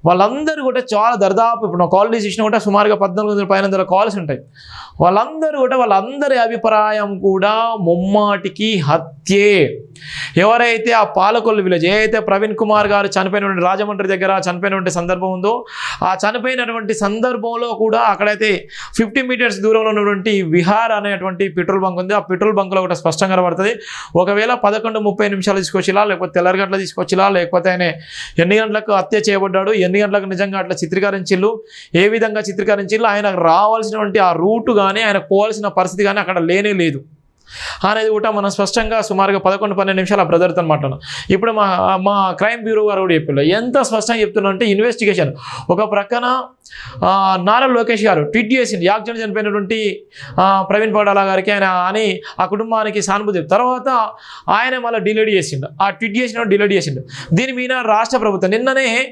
వాళ్ళందరూ కూడా చాలా దర్దాపు ఇప్పుడు కాల్ చేసినా కూడా సుమారుగా 1400-1500 కాల్స్ ఉంటాయి. వాళ్ళందరూ కూడా వాళ్ళందరి అభిప్రాయం కూడా ముమ్మాటికి హత్యే. ఎవరైతే ఆ పాలకొల్లు విలేజ్ ఏదైతే ప్రవీణ్ కుమార్ గారు చనిపోయినటువంటి రాజమండ్రి దగ్గర చనిపోయినటువంటి సందర్భం ఉందో ఆ చనిపోయినటువంటి సందర్భంలో కూడా అక్కడైతే 50 మీటర్స్ దూరంలో ఉన్నటువంటి విహార్ అనేటువంటి పెట్రోల్ బంక్ ఉంది. ఆ పెట్రోల్ బంక్లో కూడా స్పష్టంగా కనబడుతుంది. ఒకవేళ 11:30 తీసుకొచ్చిలా, లేకపోతే తెల్లరి గంటలు తీసుకొచ్చిలా, లేకపోతే ఆయన ఎన్ని గంటలకు హత్య చేయబడ్డాడు, ఎన్ని గంటలకు నిజంగా అట్లా చిత్రీకరించిల్లు, ఏ విధంగా చిత్రీకరించిల్లు, ఆయనకు రావాల్సినటువంటి ఆ రూటు కానీ ఆయనకు పోవాల్సిన పరిస్థితి కానీ అక్కడ లేనే లేదు అనేది కూడా మనం స్పష్టంగా సుమారుగా 11-12 ఆ బ్రదర్తో మాట్లాడాం. ఇప్పుడు మా క్రైమ్ బ్యూరో గారు కూడా చెప్పారు. ఎంత స్పష్టంగా చెప్తున్నా అంటే ఇన్వెస్టిగేషన్ ఒక ప్రక్కన నారా లోకేష్ గారు ట్వీట్ చేసింది యాక్సిడెంట్ చనిపోయినటువంటి ప్రవీణ్ పౌడాల గారికి ఆయన అని ఆ కుటుంబానికి సానుభూతి. తర్వాత ఆయన మళ్ళీ డిలీట్ చేసిండు, ఆ ట్వీట్ చేసిన డిలీట్ చేసిండు. దీని మీద రాష్ట్ర ప్రభుత్వం నిన్ననే